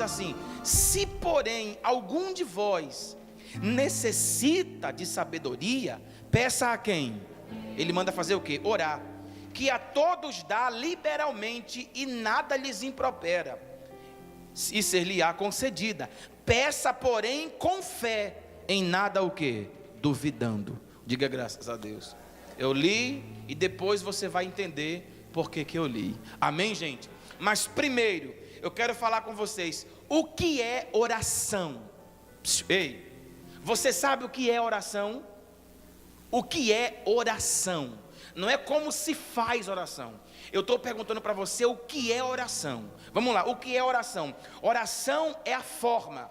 diz assim: se porém algum de vós necessita de sabedoria, peça a quem? Ele manda fazer o quê? Orar, que a todos dá liberalmente e nada lhes impropera, e ser-lhe-á concedida. Peça, porém, com fé, em nada o quê? Duvidando. Diga graças a Deus. Eu li e depois você vai entender por que eu li. Amém, gente? Mas primeiro, eu quero falar com vocês, o que é oração? Ei, você sabe o que é oração? O que é oração? Não é como se faz oração. Eu estou perguntando para você o que é oração. Vamos lá, o que é oração? Oração é a forma,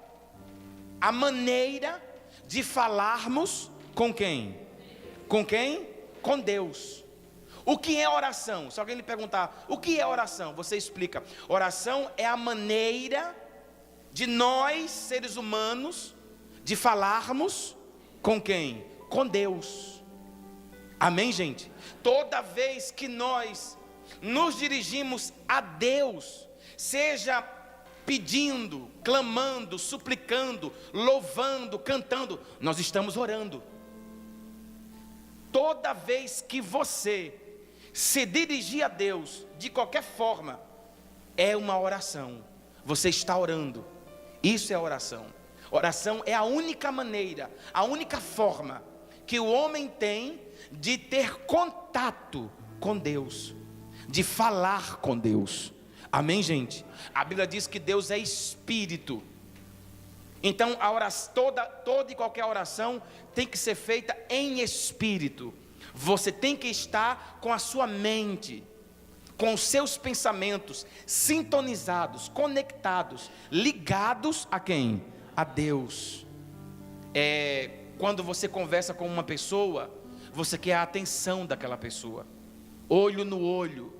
a maneira de falarmos com quem? Com quem? Com Deus. O que é oração? Se alguém lhe perguntar, o que é oração? Você explica. Oração é a maneira de nós, seres humanos, de falarmos com quem? Com Deus. Amém, gente? Toda vez que nós nos dirigimos a Deus, seja pedindo, clamando, suplicando, louvando, cantando, nós estamos orando. Toda vez que você se dirigir a Deus, de qualquer forma, é uma oração. Você está orando. Isso é oração. Oração é a única maneira, a única forma que o homem tem de ter contato com Deus, de falar com Deus. Amém, gente? A Bíblia diz que Deus é Espírito. Então a oração, toda e qualquer oração tem que ser feita em Espírito. Você tem que estar com a sua mente, com os seus pensamentos sintonizados, conectados, ligados a quem? A Deus. Quando você conversa com uma pessoa, você quer a atenção daquela pessoa, olho no olho,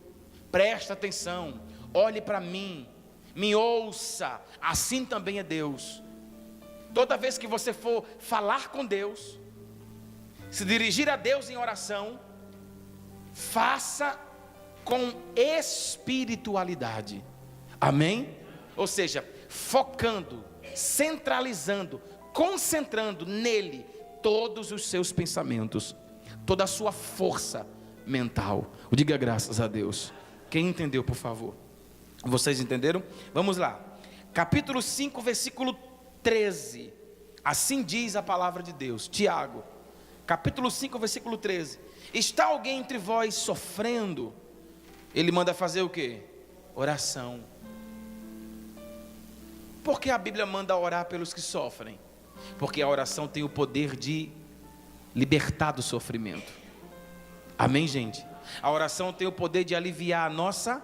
presta atenção, olhe para mim, me ouça. Assim também é Deus. Toda vez que você for falar com Deus, se dirigir a Deus em oração, faça com espiritualidade. Amém? Ou seja, focando, centralizando, concentrando nele todos os seus pensamentos, toda a sua força mental. Diga graças a Deus. Quem entendeu, por favor? Vocês entenderam? Vamos lá. Capítulo 5, versículo 13. Assim diz a palavra de Deus. Tiago, capítulo 5, versículo 13. Está alguém entre vós sofrendo? Ele manda fazer o quê? Oração. Por que a Bíblia manda orar pelos que sofrem? Porque a oração tem o poder de libertar do sofrimento. Amém, gente? A oração tem o poder de aliviar a nossa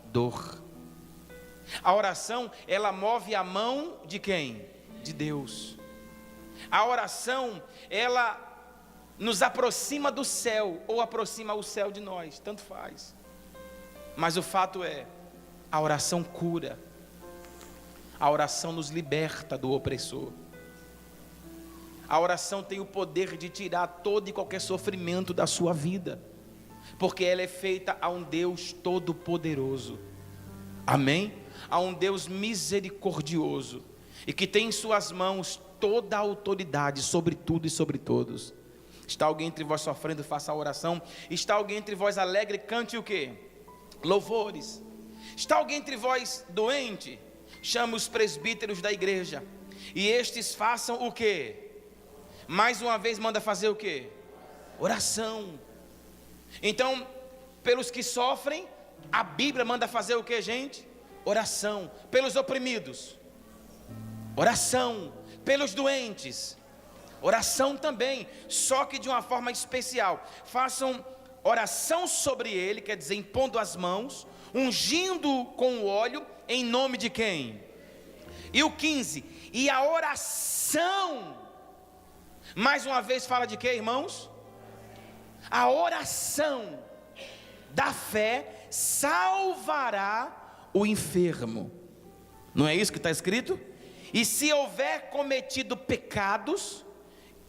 dor. A oração, ela move a mão de quem? De Deus. A oração, ela nos aproxima do céu, ou aproxima o céu de nós, tanto faz. Mas o fato é, a oração cura. A oração nos liberta do opressor. A oração tem o poder de tirar todo e qualquer sofrimento da sua vida, porque ela é feita a um Deus todo-poderoso. Amém? A um Deus misericordioso, e que tem em suas mãos toda a autoridade sobre tudo e sobre todos. Está alguém entre vós sofrendo, faça a oração. Está alguém entre vós alegre, cante o quê? Louvores. Está alguém entre vós doente? Chame os presbíteros da igreja, e estes façam o quê? Mais uma vez manda fazer o quê? Oração. Então, pelos que sofrem, a Bíblia manda fazer o quê, gente? Oração. Pelos oprimidos, oração. Pelos doentes, oração também, só que de uma forma especial. Façam oração sobre ele, quer dizer, impondo as mãos, ungindo com o óleo, em nome de quem? E o 15, e a oração, mais uma vez fala de quê, irmãos? A oração da fé salvará o enfermo. Não é isso que está escrito? E se houver cometido pecados,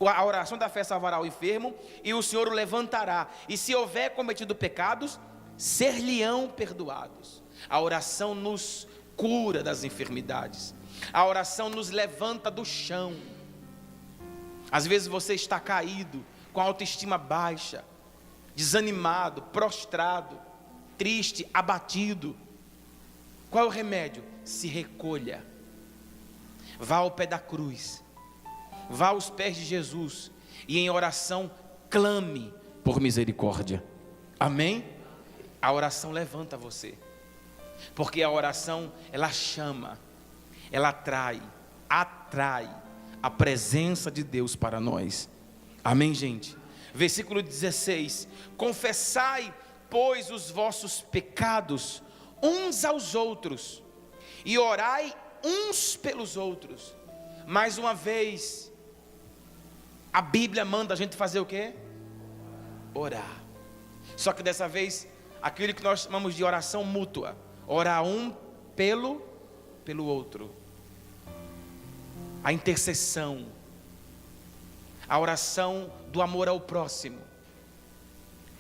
a oração da fé salvará o enfermo, e o Senhor o levantará. E se houver cometido pecados, ser-lhe-ão perdoados. A oração nos cura das enfermidades. A oração nos levanta do chão. Às vezes você está caído, com a autoestima baixa, desanimado, prostrado, triste, abatido. Qual é o remédio? Se recolha. Vá ao pé da cruz. Vá aos pés de Jesus. E em oração clame por misericórdia. Amém? A oração levanta você. Porque a oração, ela chama, ela atrai a presença de Deus para nós. Amém, gente? Versículo 16: confessai, pois, os vossos pecados uns aos outros, e orai uns pelos outros. Mais uma vez, a Bíblia manda a gente fazer o quê? Orar. Só que dessa vez, aquilo que nós chamamos de oração mútua. Orar um pelo outro. A intercessão. A oração do amor ao próximo.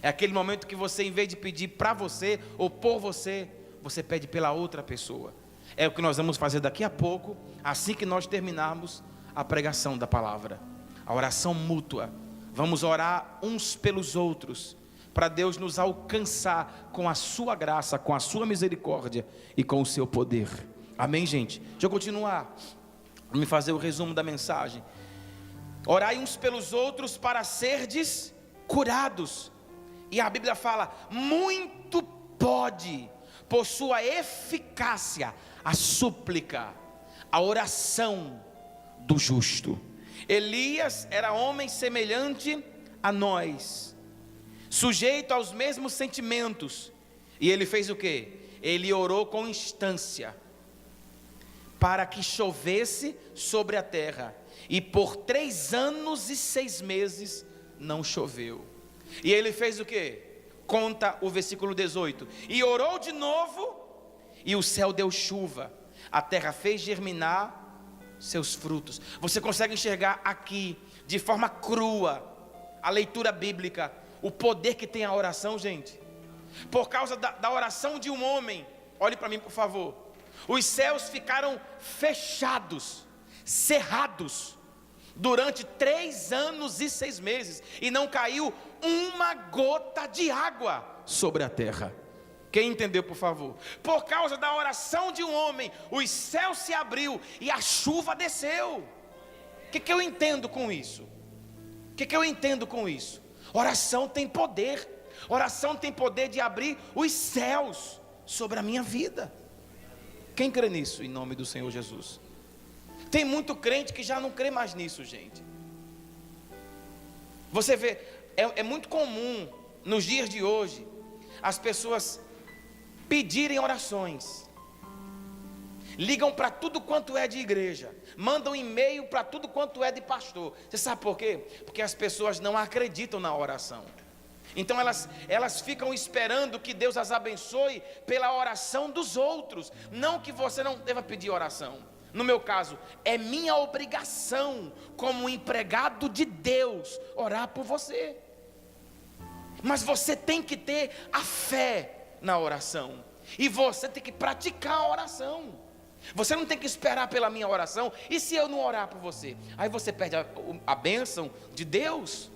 É aquele momento que você, em vez de pedir para você ou por você, você pede pela outra pessoa. É o que nós vamos fazer daqui a pouco, assim que nós terminarmos a pregação da palavra. A oração mútua. Vamos orar uns pelos outros, para Deus nos alcançar com a sua graça, com a sua misericórdia e com o seu poder. Amém, gente? Deixa eu continuar. Vou me fazer o resumo da mensagem. Orai uns pelos outros para serdes curados. E a Bíblia fala: muito pode, por sua eficácia, a súplica, a oração do justo. Elias era homem semelhante a nós, sujeito aos mesmos sentimentos. E ele fez o quê? Ele orou com instância, para que chovesse sobre a terra. E por 3 anos e 6 meses não choveu. E ele fez o quê? Conta o versículo 18. E orou de novo, e o céu deu chuva, a terra fez germinar seus frutos. Você consegue enxergar aqui, de forma crua, a leitura bíblica, o poder que tem a oração, gente? Por causa da oração de um homem, olhe para mim por favor, os céus ficaram fechados, cerrados, durante 3 anos e 6 meses, e não caiu uma gota de água sobre a terra. Quem entendeu, por favor? Por causa da oração de um homem, os céus se abriu e a chuva desceu. O que eu entendo com isso? O que eu entendo com isso? Oração tem poder. Oração tem poder de abrir os céus sobre a minha vida. Quem crê nisso, em nome do Senhor Jesus? Tem muito crente que já não crê mais nisso, gente. Você vê, é muito comum nos dias de hoje as pessoas pedirem orações, ligam para tudo quanto é de igreja, mandam e-mail para tudo quanto é de pastor. Você sabe por quê? Porque as pessoas não acreditam na oração. Então elas ficam esperando que Deus as abençoe pela oração dos outros. Não que você não deva pedir oração. No meu caso, é minha obrigação como empregado de Deus orar por você. Mas você tem que ter a fé na oração, e você tem que praticar a oração. Você não tem que esperar pela minha oração. E se eu não orar por você? Aí você perde a bênção de Deus.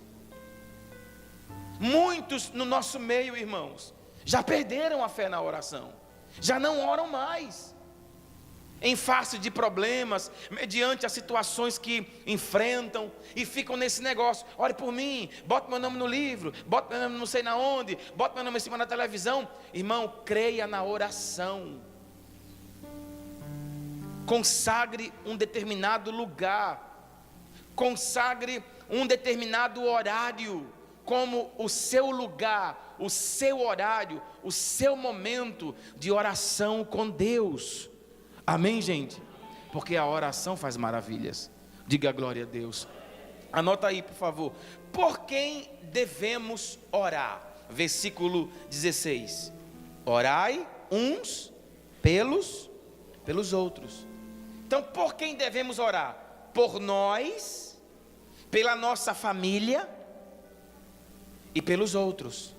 Muitos no nosso meio, irmãos, já perderam a fé na oração, já não oram mais, em face de problemas, mediante as situações que enfrentam, e ficam nesse negócio: ore por mim, bota meu nome no livro, bota meu nome não sei na onde, bota meu nome em cima da televisão. Irmão, creia na oração. Consagre um determinado lugar, consagre um determinado horário como o seu lugar, o seu horário, o seu momento de oração com Deus. Amém, gente? Porque a oração faz maravilhas. Diga glória a Deus. Anota aí, por favor. Por quem devemos orar? Versículo 16. Orai uns pelos outros. Então, por quem devemos orar? Por nós, pela nossa família e pelos outros.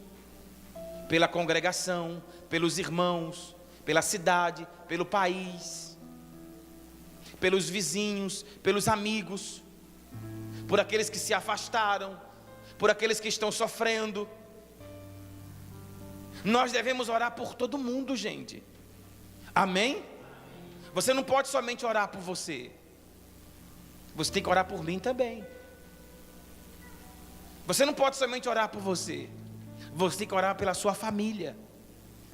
Pela congregação, pelos irmãos, pela cidade, pelo país. pelos vizinhos, pelos amigos, por aqueles que se afastaram, por aqueles que estão sofrendo. Nós devemos orar por todo mundo, gente. Amém? Você não pode somente orar por você. Você tem que orar por mim também. Você não pode somente orar por você. Você tem que orar pela sua família,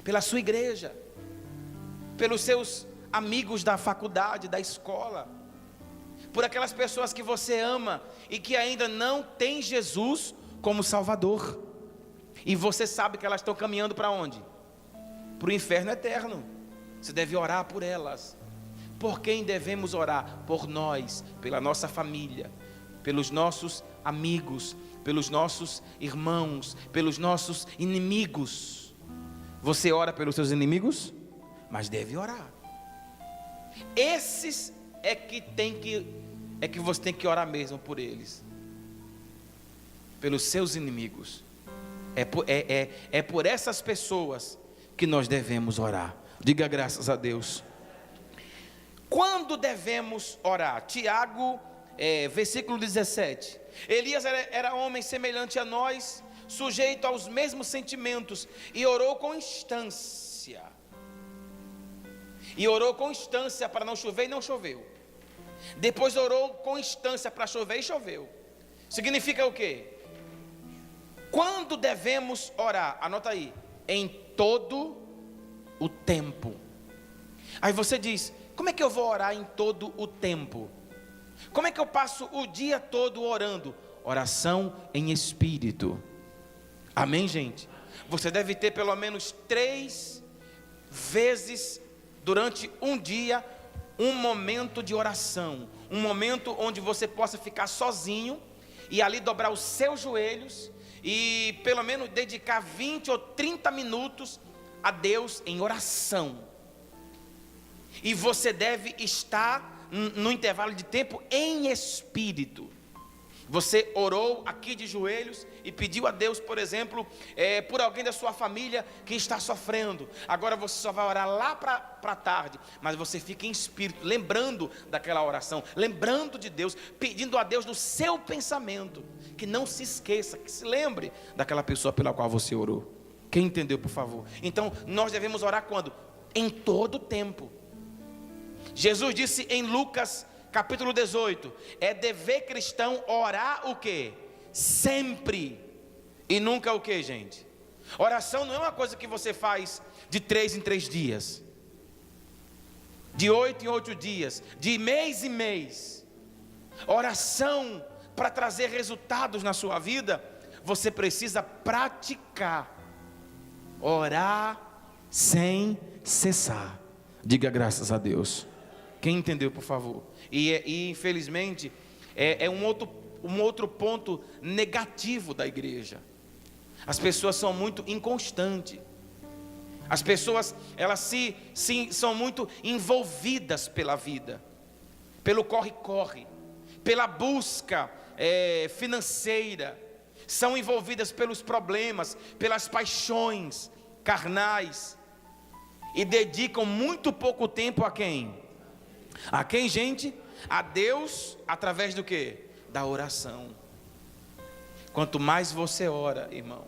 pela sua igreja, pelos seus amigos da faculdade, da escola, por aquelas pessoas que você ama e que ainda não têm Jesus como Salvador. E você sabe que elas estão caminhando para onde? Para o inferno eterno. Você deve orar por elas. Por quem devemos orar? Por nós, pela nossa família, pelos nossos amigos, pelos nossos irmãos, pelos nossos inimigos. Você ora pelos seus inimigos? Mas deve orar. Esses é que você tem que orar mesmo por eles, pelos seus inimigos. É por essas pessoas que nós devemos orar. Diga graças a Deus. Quando devemos orar? Tiago, versículo 17. Elias era homem semelhante a nós, sujeito aos mesmos sentimentos, e orou com instância. Para não chover, e não choveu. Depois orou com instância para chover, e choveu. Significa o quê? Quando devemos orar? Anota aí. Em todo o tempo. Aí você diz: como é que eu vou orar em todo o tempo? Como é que eu passo o dia todo orando? Oração em espírito. Amém, gente? Você deve ter pelo menos 3 vezes durante um dia um momento de oração, um momento onde você possa ficar sozinho e ali dobrar os seus joelhos e pelo menos dedicar 20 ou 30 minutos a Deus em oração. E você deve estar no intervalo de tempo em espírito. Você orou aqui de joelhos e pediu a Deus, por exemplo, por alguém da sua família que está sofrendo. Agora você só vai orar lá para tarde, mas você fica em espírito, lembrando daquela oração, lembrando de Deus, pedindo a Deus no seu pensamento, que não se esqueça, que se lembre daquela pessoa pela qual você orou. Quem entendeu, por favor? Então, nós devemos orar quando? Em todo o tempo. Jesus disse em Lucas capítulo 18, é dever cristão orar o quê? Sempre. E nunca o quê, gente? Oração não é uma coisa que você faz de 3 em 3 dias, de 8 em 8 dias, de mês em mês. Oração, para trazer resultados na sua vida, você precisa praticar. Orar sem cessar. Diga graças a Deus. Quem entendeu, por favor? E infelizmente é um outro ponto negativo da igreja. As pessoas são muito inconstantes. As pessoas, elas são muito envolvidas pela vida, pelo corre-corre, pela busca financeira. São envolvidas pelos problemas, pelas paixões carnais, e dedicam muito pouco tempo a quem? A quem, gente? A Deus, através do quê? Da oração. Quanto mais você ora, irmão,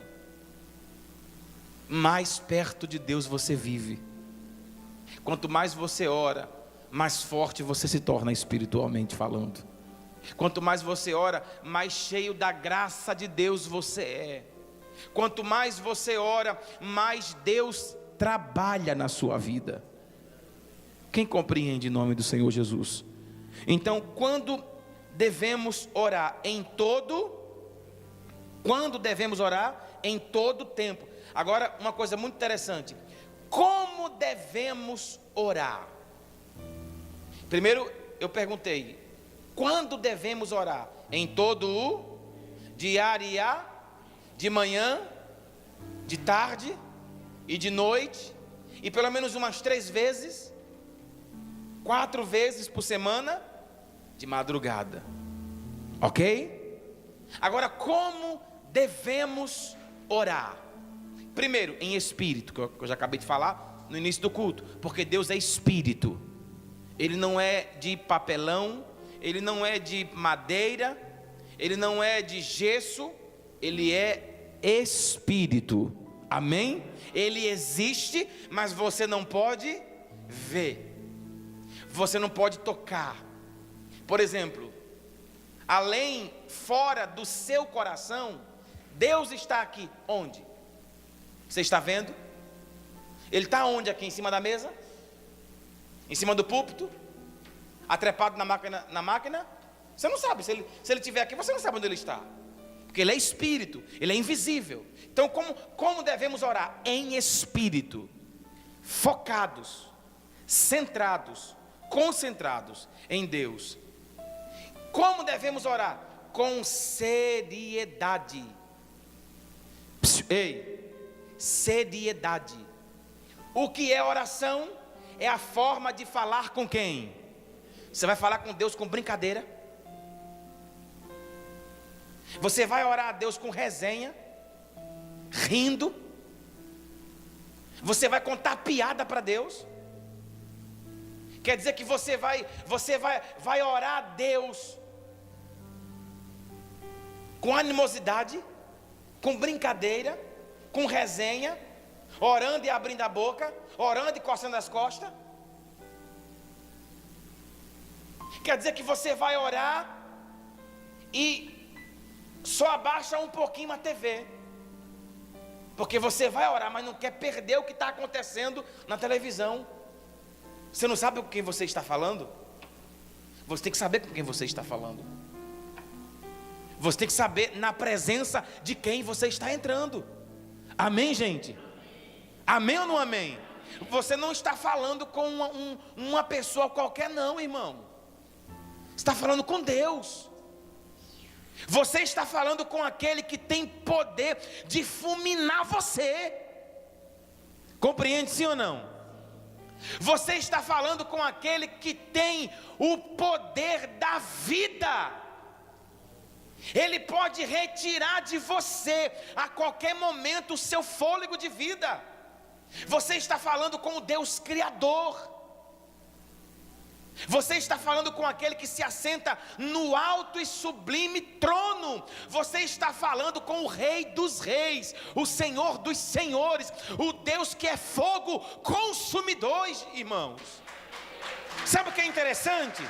mais perto de Deus você vive. Quanto mais você ora, mais forte você se torna espiritualmente falando. Quanto mais você ora, mais cheio da graça de Deus você é. Quanto mais você ora, mais Deus trabalha na sua vida. Quem compreende em nome do Senhor Jesus? Então, quando devemos orar? Quando devemos orar? Em todo tempo. Agora, uma coisa muito interessante. Como devemos orar? Primeiro, eu perguntei: quando devemos orar? Em todo o dia, de manhã, de tarde e de noite, e pelo menos umas 3 vezes, 4 vezes por semana, de madrugada. Ok? Agora, como devemos orar? Primeiro, em espírito, que eu já acabei de falar no início do culto, porque Deus é espírito. ele não é de papelão, ele não é de madeira, ele não é de gesso, ele é espírito. Amém? Ele existe, mas você não pode ver, você não pode tocar. Por exemplo, além, fora do seu coração, Deus está aqui. Onde? Você está vendo? Ele está onde aqui? Em cima da mesa? Em cima do púlpito? Atrepado na máquina? Você não sabe, se ele estiver aqui, você não sabe onde ele está, porque ele é espírito, ele é invisível. Então como devemos orar? Em espírito, focados, centrados, concentrados em Deus. Como devemos orar? Com seriedade. Seriedade. O que é oração? É a forma de falar com quem? Você vai falar com Deus com brincadeira? Você vai orar a Deus com resenha, rindo? Você vai contar piada para Deus? Quer dizer que você vai orar a Deus com animosidade, com brincadeira, com resenha, orando e abrindo a boca, orando e coçando as costas? Quer dizer que você vai orar e só abaixa um pouquinho a TV, porque você vai orar, mas não quer perder o que está acontecendo na televisão. Você não sabe com quem você está falando? Você tem que saber com quem você está falando. Você tem que saber na presença de quem você está entrando. Amém, gente? Amém ou não amém? Você não está falando com uma pessoa qualquer não, irmão. Você está falando com Deus. Você está falando com aquele que tem poder de fulminar você. Compreende, sim ou não? Você está falando com aquele que tem o poder da vida. Ele pode retirar de você a qualquer momento o seu fôlego de vida. Você está falando com o Deus Criador. Você está falando com aquele que se assenta no alto e sublime trono. Você está falando com o Rei dos Reis, o Senhor dos Senhores, o Deus que é fogo consumidor, irmãos. Sabe o que é interessante?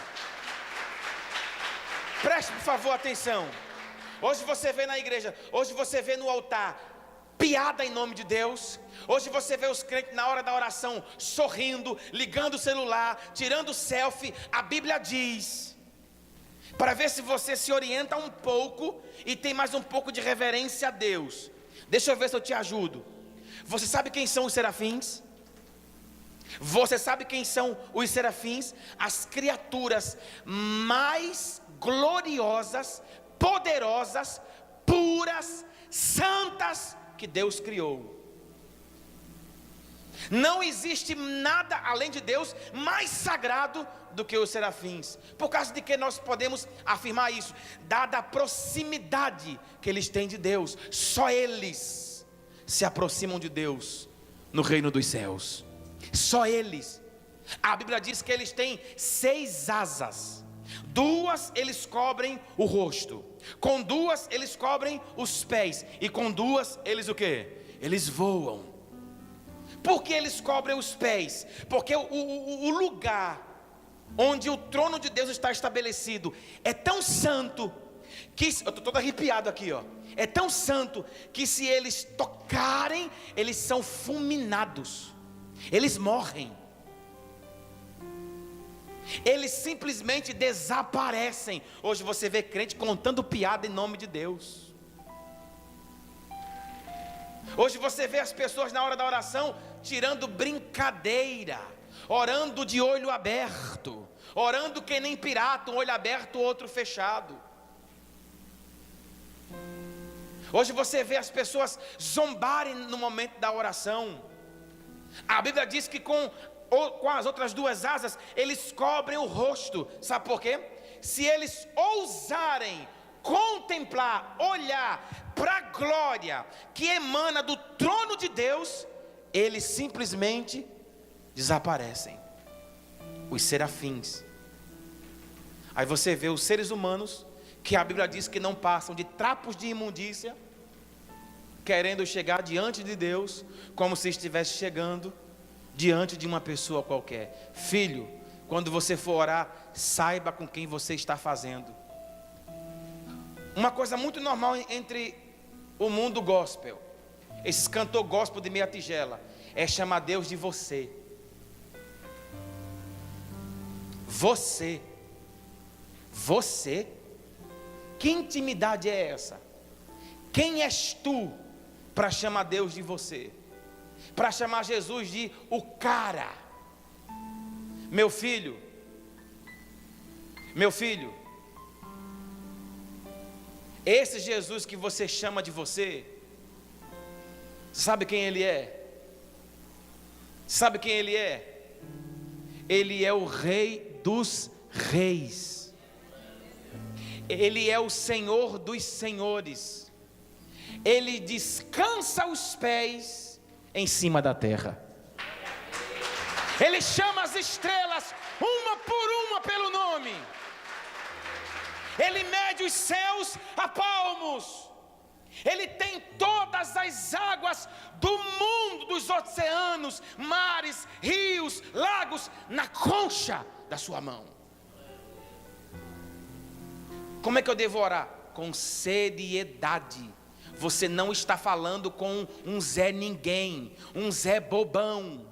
Preste por favor atenção. Hoje você vê na igreja, hoje você vê no altar piada em nome de Deus. Hoje você vê os crentes na hora da oração sorrindo, ligando o celular, tirando selfie. A Bíblia diz, para ver se você se orienta um pouco e tem mais um pouco de reverência a Deus. Deixa eu ver se eu te ajudo. Você sabe quem são os serafins? Você sabe quem são os serafins? As criaturas mais gloriosas, poderosas, puras, santas que Deus criou. Não existe nada além de Deus mais sagrado do que os serafins. Por causa de que nós podemos afirmar isso? Dada a proximidade que eles têm de Deus. Só eles se aproximam de Deus no reino dos céus. Só eles. A Bíblia diz que eles têm 6 asas. 2 eles cobrem o rosto, com 2 eles cobrem os pés, e com 2 eles o quê? Eles voam. Por que eles cobrem os pés? Porque o lugar onde o trono de Deus está estabelecido é tão santo que, eu estou todo arrepiado aqui, ó. É tão santo que se eles tocarem, eles são fulminados, eles morrem. Eles simplesmente desaparecem. Hoje você vê crente contando piada em nome de Deus. Hoje você vê as pessoas na hora da oração tirando brincadeira, orando de olho aberto, orando que nem pirata, um olho aberto, outro fechado. Hoje você vê as pessoas zombarem no momento da oração. A Bíblia diz que com as outras 2 asas, eles cobrem o rosto. Sabe por quê? Se eles ousarem contemplar, olhar para a glória que emana do trono de Deus, eles simplesmente desaparecem. os serafins. Aí você vê os seres humanos, que a Bíblia diz que não passam de trapos de imundícia, querendo chegar diante de Deus, como se estivesse chegando diante de uma pessoa qualquer. Filho, quando você for orar, saiba com quem você está fazendo. Uma coisa muito normal entre o mundo gospel, esses cantor gospel de meia tigela, é chamar Deus de você. Você, que intimidade é essa? Quem és tu para chamar Deus de você? Para chamar Jesus de o cara? Meu filho, esse Jesus que você chama de você, sabe quem ele é? Sabe quem ele é? Ele é o Rei dos Reis. Ele é o Senhor dos Senhores. Ele descansa os pés em cima da terra. Ele chama as estrelas uma por uma pelo nome. Ele mede os céus a palmos. Ele tem todas as águas do mundo, dos oceanos, mares, rios, lagos, na concha da sua mão. Como é que eu devo orar? Com seriedade. Você não está falando com um Zé Ninguém, um Zé Bobão.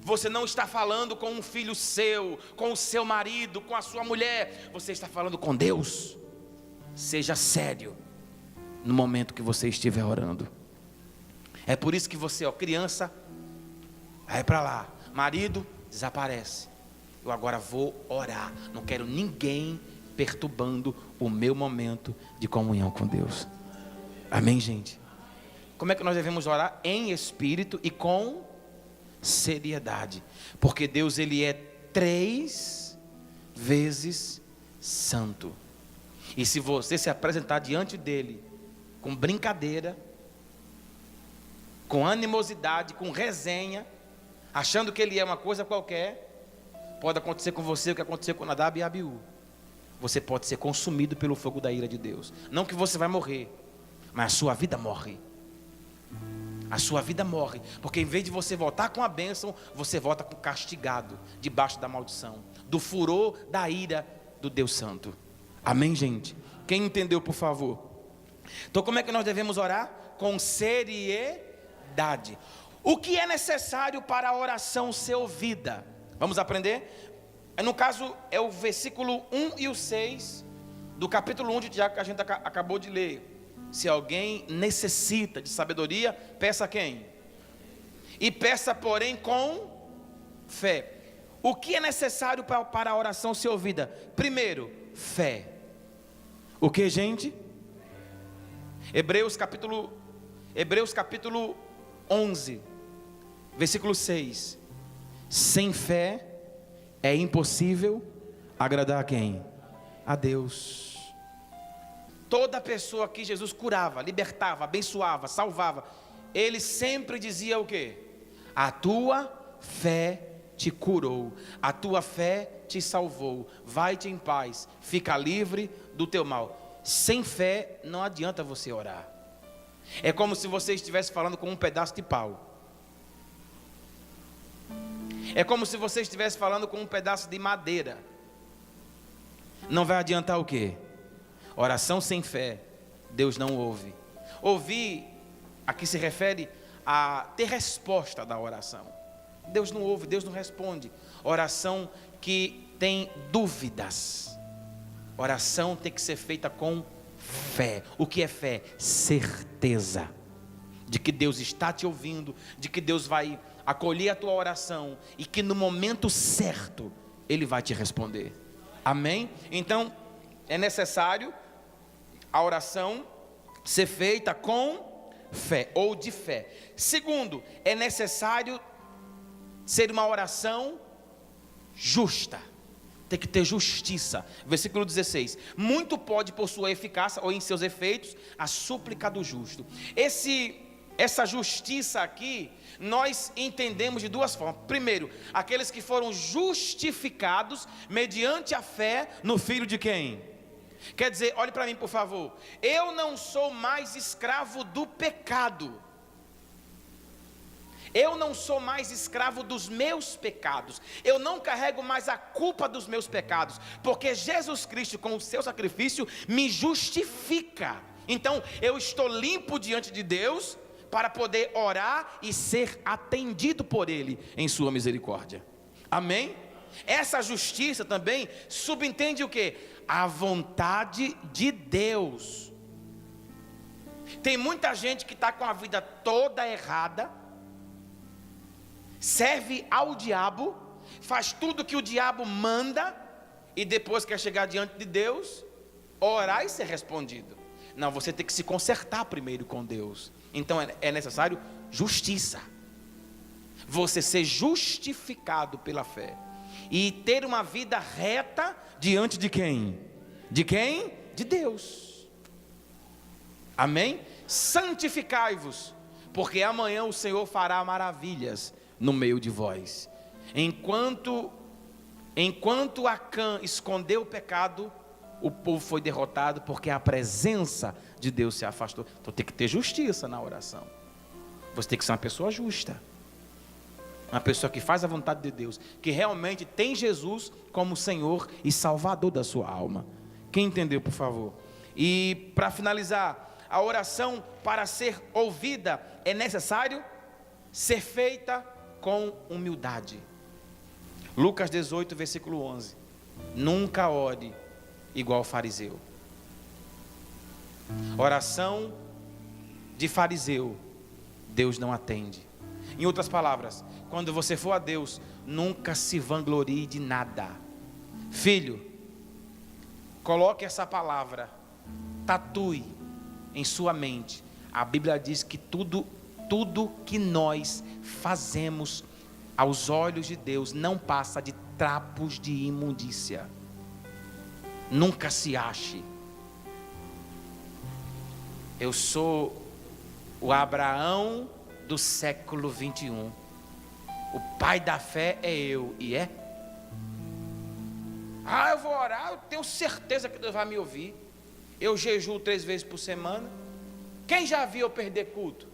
Você não está falando com um filho seu, com o seu marido, com a sua mulher. Você está falando com Deus. Seja sério no momento que você estiver orando. É por isso que você, criança, vai para lá. Marido, desaparece. Eu agora vou orar. Não quero ninguém perturbando o meu momento de comunhão com Deus. Amém, gente? Como é que nós devemos orar? Em espírito e com seriedade. Porque Deus, Ele é 3 vezes santo. E se você se apresentar diante dEle com brincadeira, com animosidade, com resenha, achando que Ele é uma coisa qualquer, pode acontecer com você o que aconteceu com Nadab e Abiú. Você pode ser consumido pelo fogo da ira de Deus. Não que você vai morrer, mas a sua vida morre. A sua vida morre, porque em vez de você voltar com a bênção, você volta com castigado, debaixo da maldição, do furor da ira do Deus Santo. Amém, gente? Quem entendeu, por favor? Então, como é que nós devemos orar? Com seriedade. O que é necessário para a oração ser ouvida? Vamos aprender? No caso, é o versículo 1 e o 6 do capítulo 1 de Tiago, que a gente acabou de ler. Se alguém necessita de sabedoria, peça a quem? E peça, porém, com fé. O que é necessário para a oração ser ouvida? Primeiro, fé. O que, gente? Hebreus capítulo 11, versículo 6. Sem fé é impossível agradar a quem? A Deus. Toda pessoa que Jesus curava, libertava, abençoava, salvava, ele sempre dizia o quê? A tua fé te curou, a tua fé te salvou, vai-te em paz, fica livre do teu mal. Sem fé não adianta você orar. É como se você estivesse falando com um pedaço de pau. É como se você estivesse falando com um pedaço de madeira. Não vai adiantar o quê? Oração sem fé, Deus não ouve. Ouvir, aqui se refere a ter resposta da oração. Deus não ouve, Deus não responde. Oração que tem dúvidas. Oração tem que ser feita com fé. O que é fé? Certeza de que Deus está te ouvindo, de que Deus vai acolher a tua oração e que no momento certo Ele vai te responder. Amém? Então, é necessário a oração ser feita com fé, ou de fé. Segundo, é necessário ser uma oração justa. Tem que ter justiça. Versículo 16. Muito pode por sua eficácia ou em seus efeitos a súplica do justo. Esse essa justiça aqui, nós entendemos de duas formas. Primeiro, aqueles que foram justificados mediante a fé no Filho de quem? Quer dizer, olhe para mim por favor, eu não sou mais escravo do pecado. Eu não sou mais escravo dos meus pecados. Eu não carrego mais a culpa dos meus pecados, porque Jesus Cristo, com o seu sacrifício, me justifica. Então, eu estou limpo diante de Deus, para poder orar e ser atendido por Ele em sua misericórdia. Amém? Essa justiça também subentende o quê? A vontade de Deus. Tem muita gente que está com a vida toda errada, serve ao diabo, faz tudo que o diabo manda, e depois quer chegar diante de Deus, orar e ser respondido. Não, você tem que se consertar primeiro com Deus. Então é necessário justiça. Você ser justificado pela fé e ter uma vida reta diante de quem? De quem? De Deus. Amém? Santificai-vos, porque amanhã o Senhor fará maravilhas no meio de vós. Enquanto Acã escondeu o pecado, o povo foi derrotado, porque a presença de Deus se afastou. Então tem que ter justiça na oração. Você tem que ser uma pessoa justa, uma pessoa que faz a vontade de Deus, que realmente tem Jesus como Senhor e Salvador da sua alma. Quem entendeu, por favor? E para finalizar, a oração, para ser ouvida, é necessário ser feita com humildade. Lucas 18, versículo 11. Nunca ore igual fariseu. Oração de fariseu, Deus não atende. Em outras palavras, quando você for a Deus, nunca se vanglorie de nada. Filho, coloque essa palavra, tatue em sua mente. A Bíblia diz que tudo que nós fazemos aos olhos de Deus não passa de trapos de imundícia. Nunca se ache. Eu sou o Abraão do século 21. O pai da fé é eu. E é? Eu vou orar, eu tenho certeza que Deus vai me ouvir. Eu jejuo 3 vezes por semana. Quem já viu eu perder culto?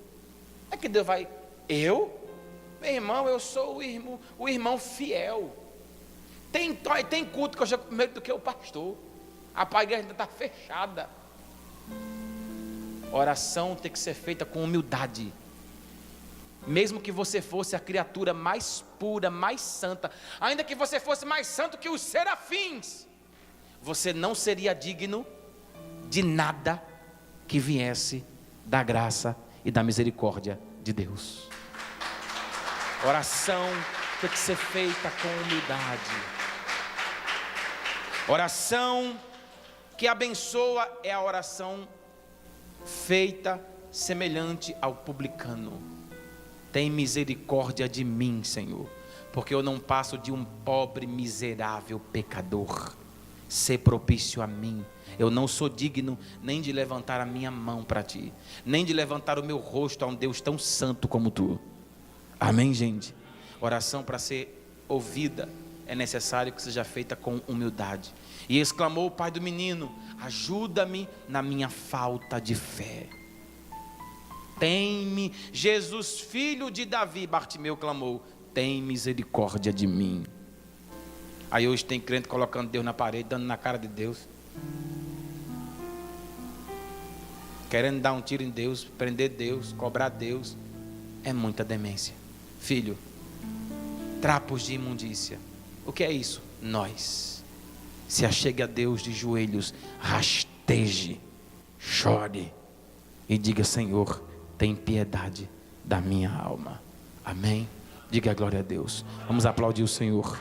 É que Deus vai... Eu? Meu irmão, eu sou o irmão fiel. Tem culto que eu chego primeiro do que o pastor. A igreja ainda está fechada. Oração tem que ser feita com humildade. Mesmo que você fosse a criatura mais pura, mais santa, ainda que você fosse mais santo que os serafins, você não seria digno de nada que viesse da graça e da misericórdia de Deus. Oração tem que ser feita com humildade. Oração que abençoa é a oração feita semelhante ao publicano. Tem misericórdia de mim, Senhor, porque eu não passo de um pobre, miserável pecador. Sê propício a mim. Eu não sou digno nem de levantar a minha mão para ti, nem de levantar o meu rosto a um Deus tão santo como tu. Amém, gente? Oração, para ser ouvida, é necessário que seja feita com humildade. E exclamou o pai do menino: ajuda-me na minha falta de fé. Tem-me, Jesus, filho de Davi, Bartimeu clamou, tem misericórdia de mim. Aí hoje tem crente colocando Deus na parede, dando na cara de Deus, querendo dar um tiro em Deus, prender Deus, cobrar Deus. É muita demência. Filho, trapos de imundícia. O que é isso? Nós. Se achegue a Deus de joelhos, rasteje, chore e diga: Senhor, tem piedade da minha alma. Amém? Diga a glória a Deus. Vamos aplaudir o Senhor.